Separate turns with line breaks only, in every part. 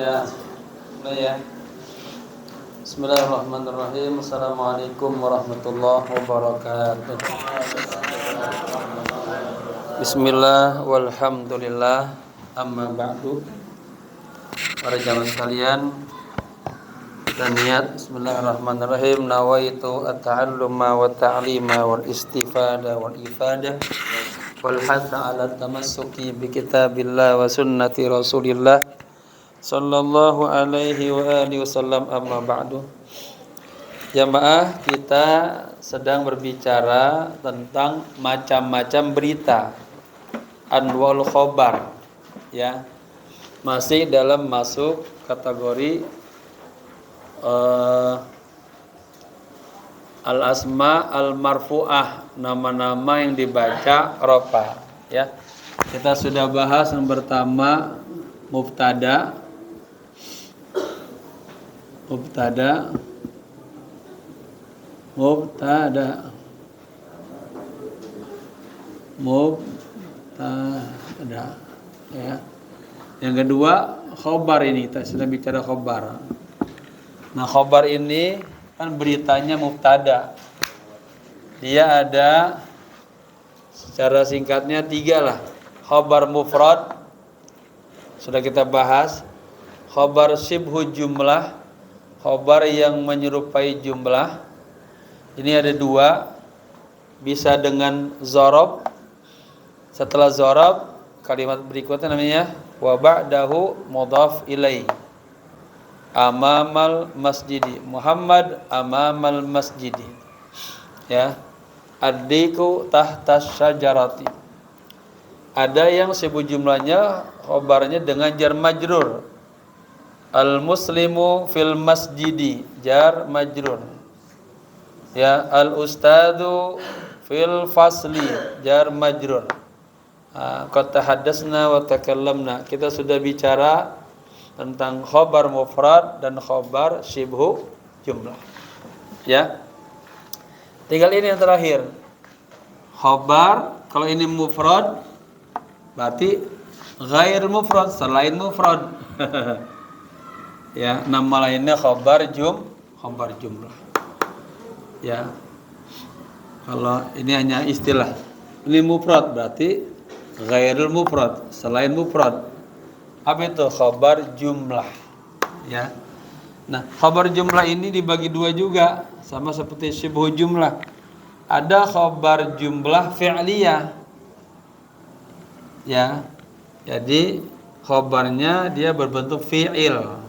Ya, ya. Bismillahirrahmanirrahim. Assalamualaikum warahmatullahi wabarakatuh. Bismillah walhamdulillah amma ba'du. Para jamaah sekalian, kita niat bismillahirrahmanirrahim nawaitu at-ta'alluma wa ta'lima wal istifada wal ifadah wal hatha ala tamassuki bi kitabillah wa sunnati rasulillah sallallahu alaihi wa alihi wasallam, amma ba'du. Jamaah, kita sedang berbicara tentang macam-macam berita, anwal khobar, ya. Masih dalam masuk kategori al-asma al-marfu'ah, nama-nama yang dibaca rofa, ya. Kita sudah bahas yang pertama mubtada, ya. Yang kedua khobar, ini kita sudah bicara khobar. Nah, khobar ini kan beritanya mubtada. Dia ada secara singkatnya 3 lah. Khobar mufrad sudah kita bahas. Khobar shibhu jumlah, khobar yang menyerupai jumlah. Ini ada 2, bisa dengan zorob. Setelah zorob, kalimat berikutnya namanya wa ba'dahu mudhaf ilai. Amamal masjidi, Muhammad amamal masjidi, ya. Ad-diku tahtas syajarati. Ada yang shibhu jumlahnya khobarnya dengan jar majrur. Al-muslimu fil masjidi, jar majrur. Ya, al-ustadu fil fasli, jar majrur. Qad tahaddasna wa takallamna. Kita sudah bicara tentang khobar mufrad dan khobar shibhu jumlah. Ya. Tinggal ini yang terakhir. Khobar, kalau ini mufrad berarti ghair mufrad, selain mufrad. Ya, nama lainnya khobar jumlah. Ya. Kalau ini hanya istilah. Ini mufrad berarti ghairul mufrad, selain mufrad. Apa itu khobar jumlah? Ya. Nah, khobar jumlah ini dibagi 2 juga, sama seperti shibhu jumlah. Ada khobar jumlah fi'liyah. Ya. Jadi khobarnya dia berbentuk fi'il.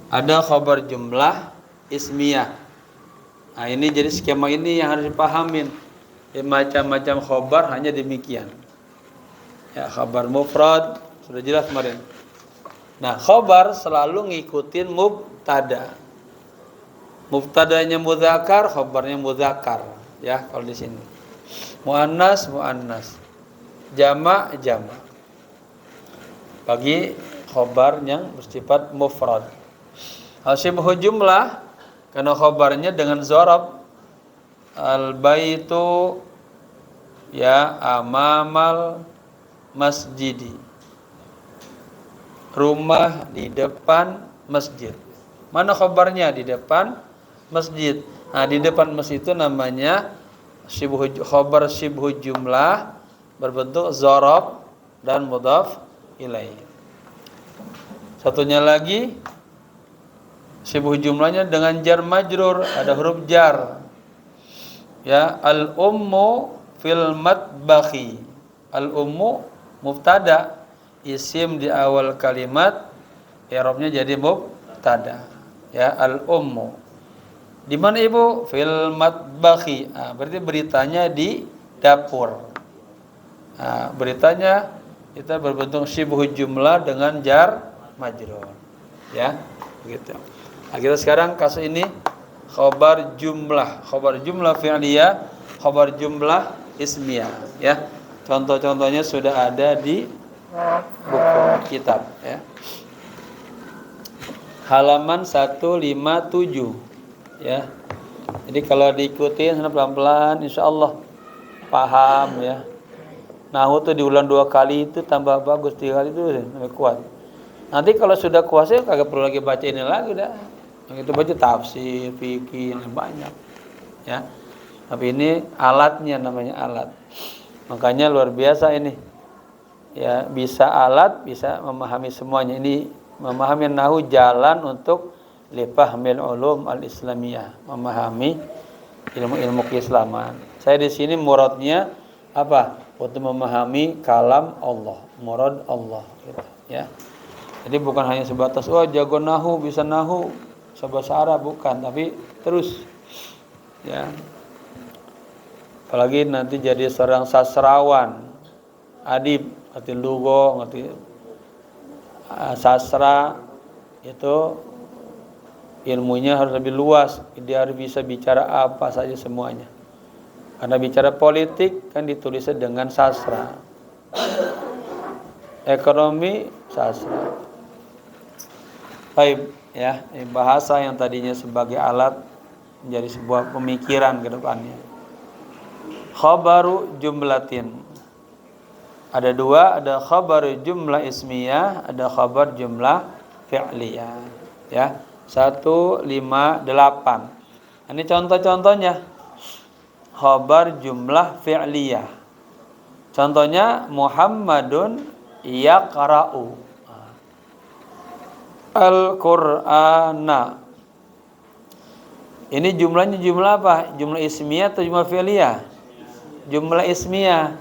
Ada khobar jumlah ismiyah. Nah, ini jadi skema ini yang harus dipahamin. Ya, macam-macam khobar hanya demikian. Ya, khobar mufrad sudah jelas kemarin. Nah, khobar selalu ngikutin mubtada. Mubtadanya mudzakkar, khobarnya mudzakkar. Ya, kalau di sini. Muannas, jama'. Bagi khobar yang bersifat mufrad. Shibhu jumlah karena khobarnya dengan zorob. Al-baitu, ya, amamal masjidi, rumah di depan masjid. Mana khobarnya? Di depan masjid. Nah, di depan masjid itu namanya khobar shibhu jumlah berbentuk zorob dan mudhaf ilaih. Satunya lagi shibhu jumlahnya dengan jar majrur, ada huruf jar. Ya, al-ummu fil matbakhi. Al-ummu mubtada, isim di awal kalimat, i'rabnya jadi mubtada. Ya, al-ummu. Di mana ibu? Fil matbakhi. Nah, berarti beritanya di dapur. Nah, beritanya kita berbentuk shibhu jumlah dengan jar majrur. Ya, begitu. Nah, kita sekarang kasus ini khobar jumlah fi'liyah, khobar jumlah ismiyah, ya. Contoh-contohnya sudah ada di buku kitab, ya. Halaman 157, ya. Jadi kalau diikutin pelan-pelan insyaallah paham, ya. Nahu tuh diulang 2 kali itu tambah bagus, 3 kali itu lebih kuat. Nanti kalau sudah kuasai kagak perlu lagi baca ini lagi dah. Yang itu baca tafsir, fikih yang banyak. Ya. Tapi ini alatnya, namanya alat. Makanya luar biasa ini. Ya, bisa alat, bisa memahami semuanya. Ini memahami nahwu jalan untuk lifahmil ulum al-islamiyah, memahami ilmu-ilmu keislaman. Saya di sini muradnya apa? Untuk memahami kalam Allah, murad Allah gitu, ya. Jadi bukan hanya sebatas jago nahwu, bisa nahwu, bahasa Arab, bukan, tapi terus ya. Apalagi nanti jadi seorang sastrawan, adib, ngerti lugha, ngerti sastra, itu ilmunya harus lebih luas. Dia harus bisa bicara apa saja semuanya. Karena bicara politik kan ditulisnya dengan sastra. Ekonomi sastra. Baik, ya, bahasa yang tadinya sebagai alat menjadi sebuah pemikiran ke depannya. Khabaru jumlatin. Ada dua, ada khabar jumlah ismiyah, ada khabar jumlah fi'liyah. Ya, 1, 5, 8. Ini contoh-contohnya. Khabar jumlah fi'liyah. Contohnya Muhammadun yaqra'u Al-Qur'ana. Ini jumlahnya jumlah apa? Jumlah ismiyah atau jumlah fi'liyah? Jumlah ismiyah.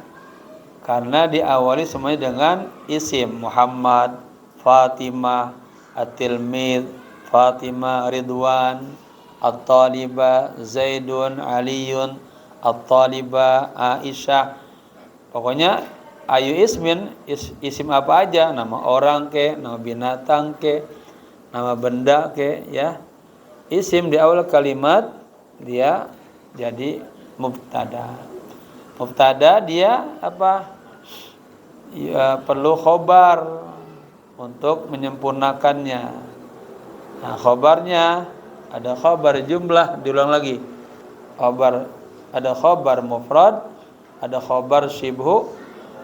Karena diawali semuanya dengan isim. Muhammad, Fatimah, At-Tilmid, Fatimah, Ridwan, At-Talibah, Zaidun, Aliyun, At-Talibah, Aisyah. Pokoknya ayu ismin, isim apa aja, nama orang ke, nama binatang ke, nama benda ke, ya. Isim di awal kalimat dia jadi mubtada. Mubtada dia apa? Ya, perlu khobar untuk menyempurnakannya. Nah, khobarnya ada khobar jumlah, diulang lagi. Khobar, ada khobar mufrad, ada khobar syibhu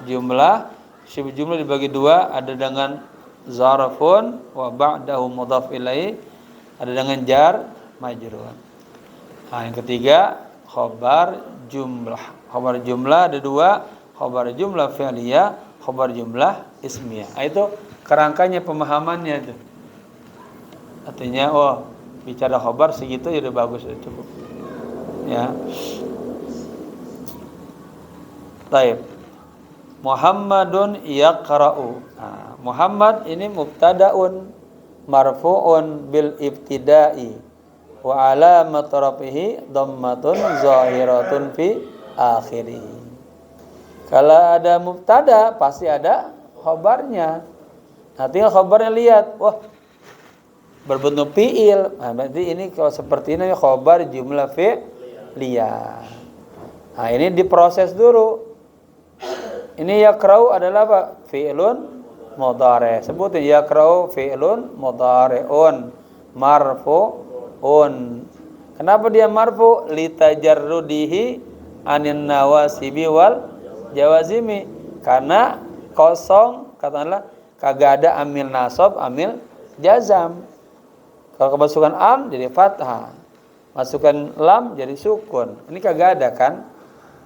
jumlah. Syibhu jumlah dibagi dua, ada dengan zarfun wa ba'dahu mudhaf ilaih, ada dengan jar majrur. Nah, yang ketiga khobar jumlah. Khobar jumlah ada dua, khobar jumlah fi'liyah, khobar jumlah ismiyah. Nah, itu kerangkanya pemahamannya itu. Artinya bicara khobar segitu ya udah bagus, udah cukup. Ya. Baik. Muhammadun yaqra'u. Nah, Muhammad ini mubtada'un marfu'un bil ibtida'i wa alamat rafihi dhammatun zahiratun fi akhirih. Kalau ada mubtada pasti ada khabarnya. Nanti khabarnya lihat, berbentuk fi'il. Nah, berarti ini kalau seperti ini khabar jumlah fi'liyah. Nah, ini diproses dulu. Ini yaqra'u adalah apa? Fi'lun mudhari'. Sebutin yaqra'u fi'lun mudhari'un marfu'un. Kenapa dia marfu? Litajarrudihi anin nawasibi wal jawazimi. Karena kosong, katakanlah kagak ada amil nasab, amil jazam. Kalau kemasukan am jadi fathah, masukkan lam jadi sukun. Ini kagak ada kan?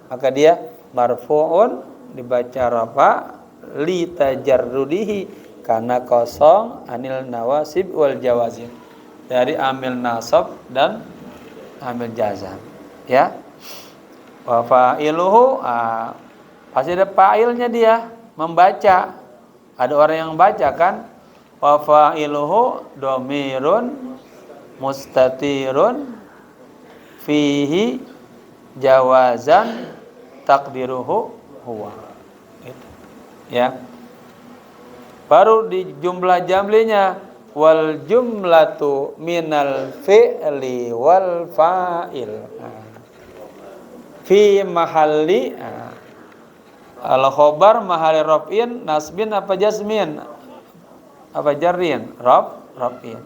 Maka dia marfu'un dibaca rafa li tajarrudihi karena kosong anil nawasib wal jawazim, dari amil nasab dan amil jazam, ya. Wa fa'iluhu pasti ada fa'ilnya, dia membaca. Ada orang yang baca kan? Wa fa'iluhu dhamirun mustatirun fihi jawazan takdiruhu huwa. Itu. Ya. Baru di jumlah jamlinya wal jumlatu minal fi'li wal fa'il. Fi mahalli al khobar mahalli raf'in nasbin apa jazmin apa jarrin raf'in.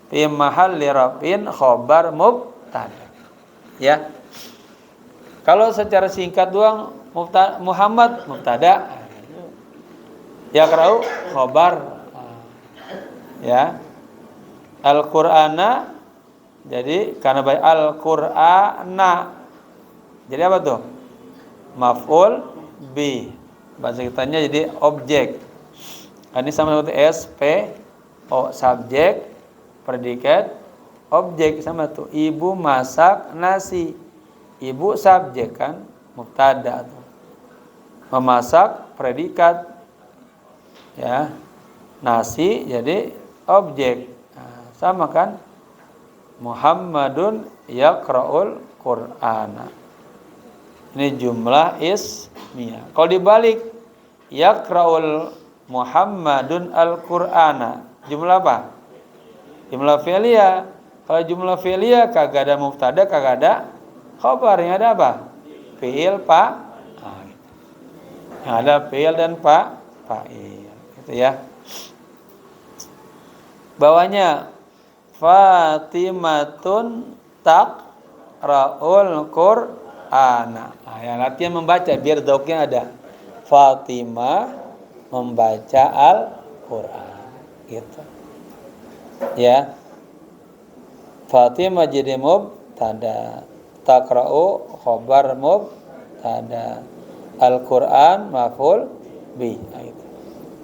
Fi mahalli raf'in khobar mubtada. Ya. Kalau secara singkat doang Muhammad mubtada, yaqra'u khobar. Ya. Al-Qur'ana jadi karena baik Al-Qur'ana. Jadi apa tuh? Maf'ul bi. Bahasa kitanya jadi objek. Ini sama seperti SP O subjek, predikat, objek sama tuh. Ibu masak nasi. Ibu subjek kan, mubtada tuh. Memasak predikat. Ya. Nasi jadi objek. Nah, sama kan? Muhammadun yaqra'ul Qur'ana. Ini jumlah ismiyah. Kalau dibalik, yaqra'ul Muhammadun al-Qur'ana. Jumlah apa? Jumlah fi'liyah. Kalau jumlah fi'liyah kagak ada mubtada, kagak ada khabar. Yang ada apa? Fi'il, nah, gitu. Yang ada fi'il dan fa'il. Gitu ya. Bawahnya Fatimatun taqra'ul Qur'ana. Nah, yang latihan membaca biar doknya ada. Fatimah membaca Al-Qur'an. Gitu. Ya. Fatimah jadi mubtada, taqra'u khabar mubtada, Al-Qur'an maf'ul bi. Gitu.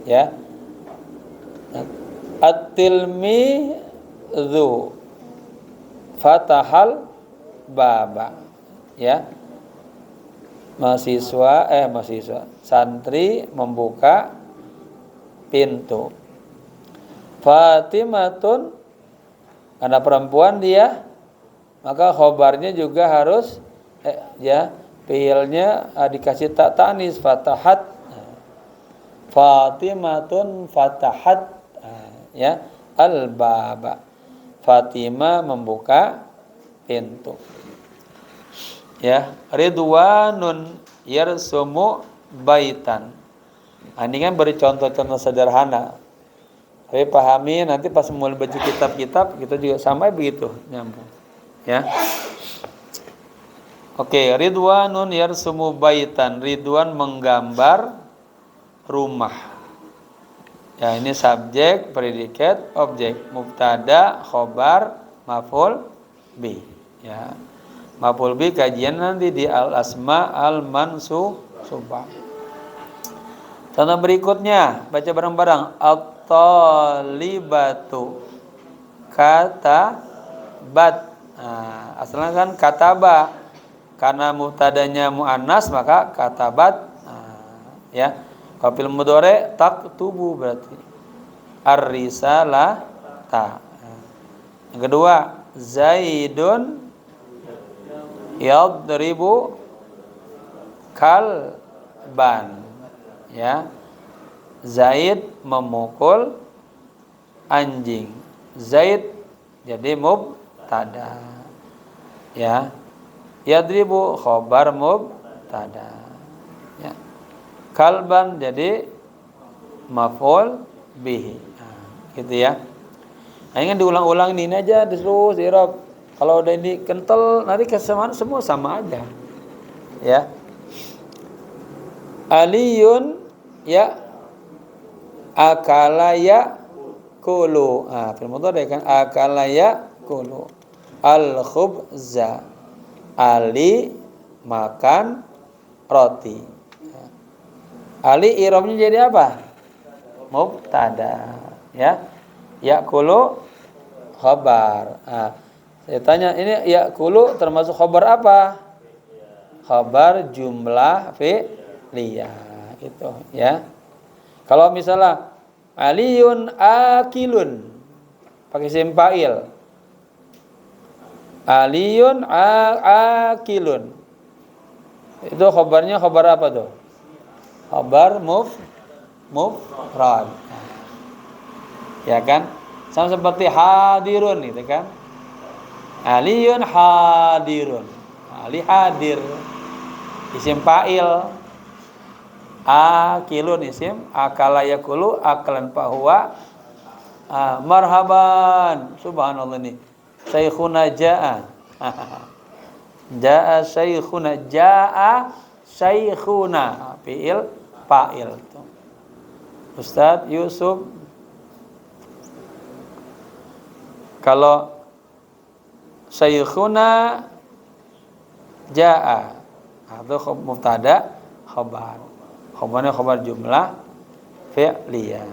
Ya. At-tilmidzu fatahal baba. Ya. Mahasiswa santri membuka pintu. Fatimatun karena perempuan dia, maka khobarnya juga harus ya fiilnya dikasih tak tanis fatahat. Fatimatun fatahat ya al-baba. Fatimah membuka pintu. Ya, Ridwanun yarsumu baitan. Ini kan beri contoh-contoh sederhana. Tapi pahami nanti pas mulai baca kitab-kitab kita juga sama begitu nyambung. Ya. Oke, Ridwanun yarsumu baitan. Ridwan menggambar rumah. Ya, ini subjek, predikat, objek, mubtada, khobar, maf'ul bi. Ya. Maf'ul bi kajian nanti di al-asma al-mansubah. Contoh berikutnya, baca bareng-bareng. At-talibatu katabat. Nah, asalnya kan kataba. Karena mubtadanya muannas maka katabat. Nah, ya. Kalau fil mudhari taktubu berarti ar-risalata. Yang kedua, Zaidun yadribu kalban. Ya. Zaid memukul anjing. Zaid jadi mubtada. Ya. Yadribu khabar mubtada. Ya. Kalban jadi maf'ul bihi. Nah, gitu ya. Nah, ini diulang-ulang ini aja terus i'rab. Kalau udah ini kental nanti kesamaan semua sama aja. Ya. Aliyun ya akala ya kulu. Ah, fil mudhari kan akala ya kulu. Al khubza. Ali makan roti. Ali i'rabnya jadi apa? Mubtada. Ya. Ya'kulu khabar. Nah, saya tanya ini ya'kulu termasuk khabar apa? Khabar jumlah fi'liyah. Itu ya. Kalau misalnya Aliyun akilun pakai isim fa'il. Aliyun akilun. Itu khabarnya khabar apa tuh? Khabar mufrad. Ya kan? Sama seperti hadirun itu kan? Aliyun hadirun. Ali hadir. Isim fa'il. Akilun isim akala yakulu akalan fahuwa marhaban. Subhanallah nih. Syekhuna jaa. Jaa syekhuna jaa syekhuna fi'il fa'il. Ustaz Yusuf Kalau Syekhuna jaa atau mubtada khabar. Khabarnya khabar jumlah fi'liyah.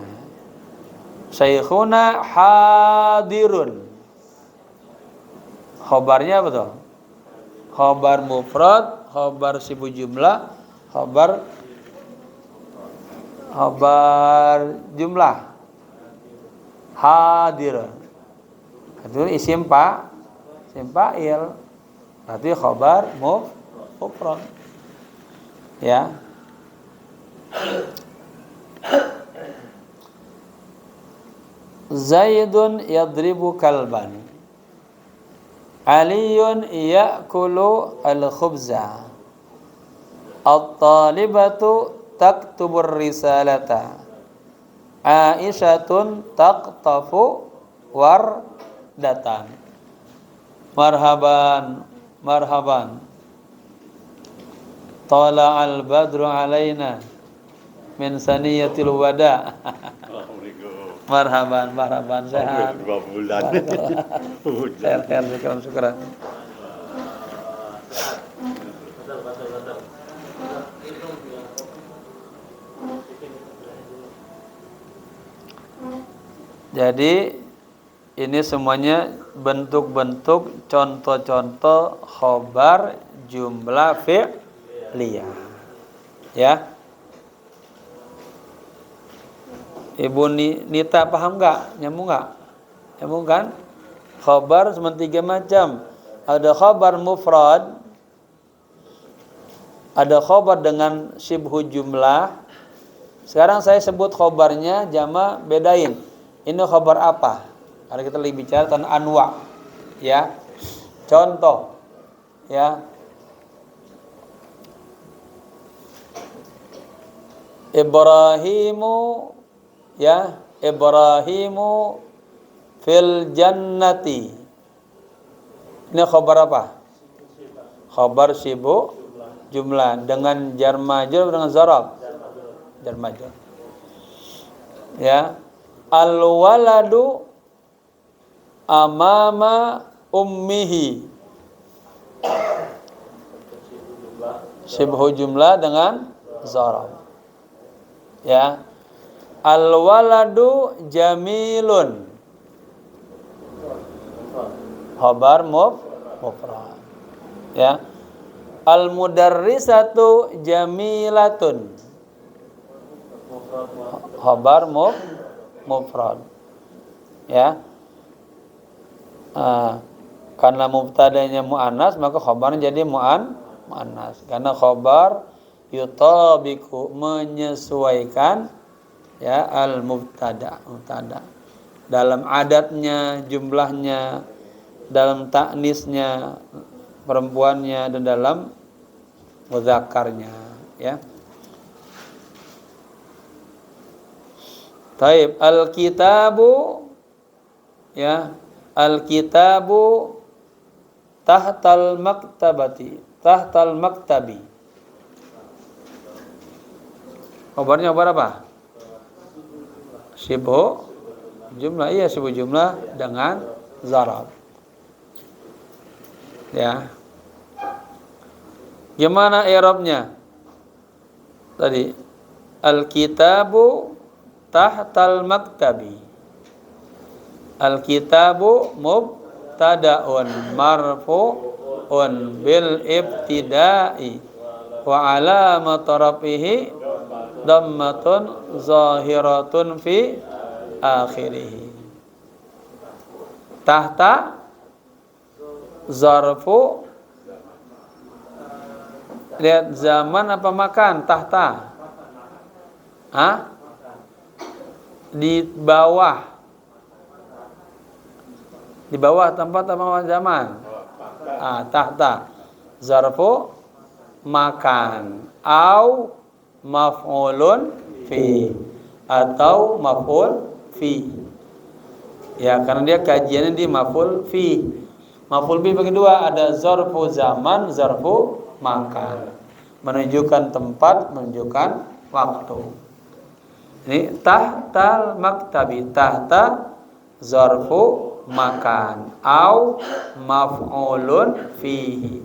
Syekhuna hadirun. Khabarnya apa tuh? Khabar mufrad, khabar sibu jumlah, khabar jumlah. Hadir. Itu isim fa'il. Berarti khabar mufrad. Ya. Zaidun yadribu kalban. Aliyun ya'kulu al-khubza. At-talibatu taktubur risalata. Aisyatun taqtafu wardatan. Marhaban. Tala'al badru alaina min saniyatil wada. Marhaban sehat.
2 bulan.
Sehat, syukuran. Jadi ini semuanya bentuk-bentuk contoh-contoh khobar jumlah fi'liyah. Ya. Ibu Nita paham nggak? Nyambung nggak? Nyambung kan? Khobar cuma 3 macam. Ada khobar mufrad, ada khobar dengan syibhu jumlah. Sekarang saya sebut khobarnya, jama bedain. Ini khobar apa? Karena kita lagi bicara tentang anwa. Ya. Contoh. Ya. Ibrahimu fil jannati. Ini khabar apa? Khabar sibu jumlah dengan jar majrur dengan zarab. Jar majrur. Ya. Al waladu amama ummihi. Sibhu jumlah dengan zarab. Ya. Al waladu jamilun. Khabar mufrad. Ya. Al mudarrisatu jamilatun. Khabar mufrad. Ya. Karena mubtadanya muannas maka khabarnya jadi muannas. Karena khabar yutabiku menyesuaikan ya al mubtada dalam adatnya, jumlahnya, dalam ta'nisnya, perempuannya, dan dalam mudzakarnya, ya. Taib al-kitabu, ya, al-kitabu tahtal maktabi. Kabarnya apa? Sibhu jumlah, iya sibhu jumlah dengan zarab. Ya. Gimana i'rabnya? Tadi al-kitabu tahtal maktabi. Al-kitabu mubtada'un marfu'un bil ibtida'i wa alamatu rafihi dhammatun zahiratun fi akhirih. Tahta zarfu, lihat zaman apa makan? Tahta. Di bawah. Di bawah tempat apa zaman? Tahta. Zarfu makan. Au maf'ulun fi atau maf'ul fi. Ya, karena dia kajiannya di maf'ul fi. Maf'ul fi bagi dua, ada zarfu zaman, zarfu makan. Menunjukkan tempat, menunjukkan waktu. Ini tahtal maktabi, tahta zarfu makan. Au maf'ulun fihi.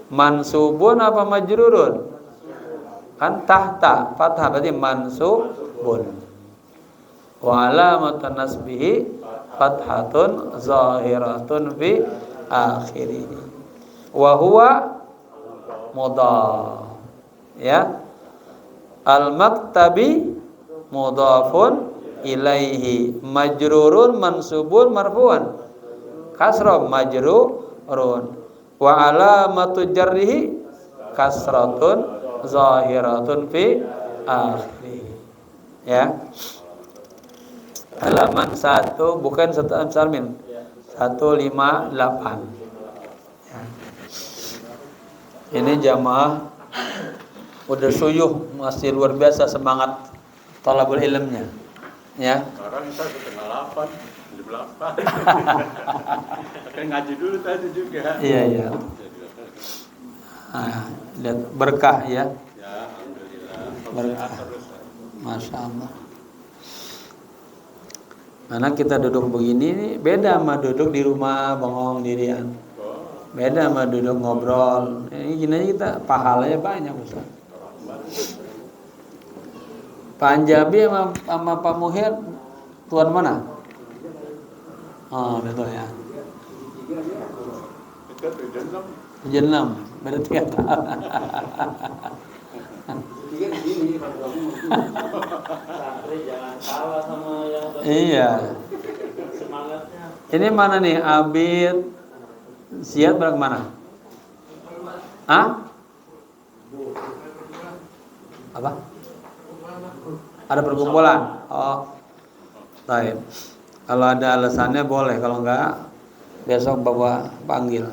Mansubun apa majrurun? Kan tahta, fathah berarti mansubun. Wa alamatun nasbihi fathatun zahiratun fi akhirih. Wa huwa mudhaf. Ya. Al-maktabi mudhafun ilaihi, majrurun mansubun marfu'an. Kasra majrurun. Wa alamatu jarrihi kasratun zahiratun fi akhirih. Ya. Halaman 1 bukan 1 Sarmin. 158. Ya. Ini jamaah udah suyuh, masih luar biasa semangat talabul ilmnya. Ya.
Sekarang saya setengah 8, di belakang. Akan ngaji dulu tadi juga.
Iya. Lihat berkah ya.
Ya, alhamdulillah.
Berkah. Masya Allah. Karena kita duduk begini beda sama duduk di rumah bengong dirian. Beda sama duduk ngobrol. Ini gini aja kita pahalanya banyak Ustaz. Pak Anjabi sama Pak Muhir tuan mana? Oh, betul ya. Tujuh enam, beda 3 tahun. Iya.
Semangatnya.
Ini mana nih Abid? Siap berang mana? Hah? Apa? Ada perkumpulan. Oh. Baik. Kalau ada alasannya boleh, kalau enggak besok bawa panggil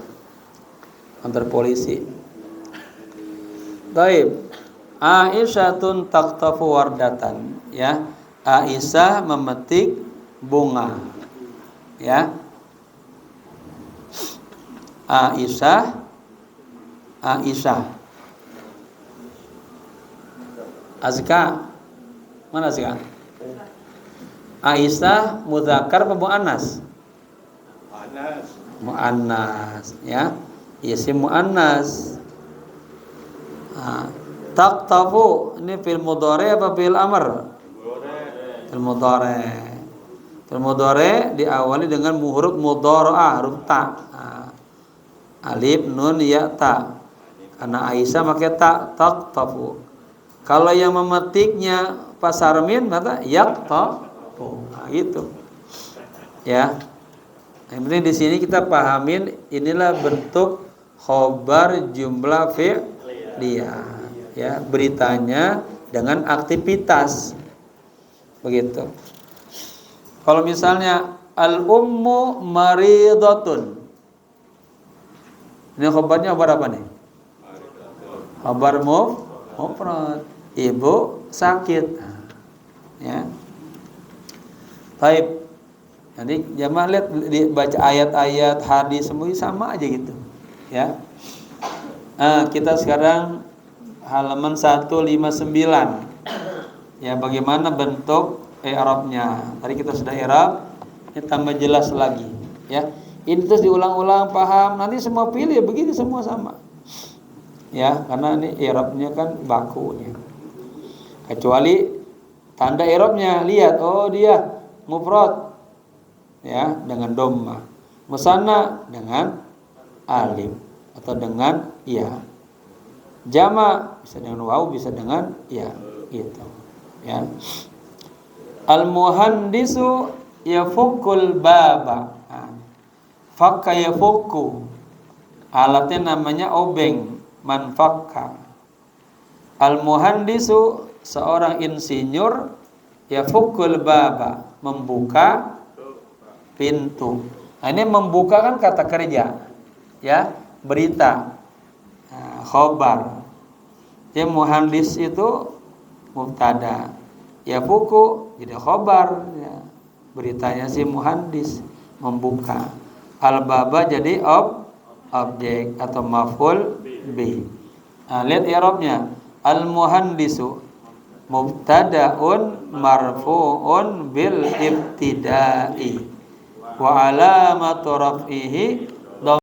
antar polisi. Baik. Aisyatun taqtafu wardatan, ya. Aisyah memetik bunga. Ya. Aisyah. Azka. Mana Azka? Aisyah mudzakkar apa muannas?
Anas.
Muannas, ya. Isim muannas. Taqtafu ini fil mudhari apa fil amr? Fil mudhari. Fil mudhari diawali dengan huruf mudhara'ah, huruf ta. Alif nun ya ta. Karena Aisyah pakai ta, taqtafu. Kalau yang memetiknya pasarmin maka yaqtafu. Nah, gitu. Ya. Yang penting di sini kita pahamin inilah bentuk khobar jumlah fi'liyah. Ya, beritanya dengan aktivitas. Begitu. Kalau misalnya al-ummu maridatun. Ini khabarnya khabar apa nih? Khabar mufrad. Ibu sakit. Ya. Baik. Jadi jamaah lihat baca ayat-ayat hadis semuanya sama aja gitu. Ya. Kita sekarang halaman 159. Ya, bagaimana bentuk i'rabnya? Tadi kita sudah i'rab, ini tambah jelas lagi, ya. Ini terus diulang-ulang paham, nanti semua pilih begini semua sama. Ya, karena ini i'rabnya kan bakunya. Kecuali tanda i'rabnya, lihat oh dia mufrad. Ya, dengan dhamma. Musanna dengan alif atau dengan ya. Jama bisa dengan waw, bisa dengan ya, gitu. Ya. Al-muhandisu yafukul baba. Fakka yafukku. Alatnya namanya obeng, manfakka. Al-muhandisu seorang insinyur yafukul baba, membuka pintu. Nah, ini membuka kan kata kerja, ya, berita, khobar. Ya, muhandis itu mubtada, ya buku jadi khobar, ya. Beritanya si muhandis membuka. Al-baba jadi objek atau maf'ul bih. Nah, lihat i'rabnya. Al-muhandisu mubtada'un marfu'un bil ibtida'i. wa alamatu raf'ihi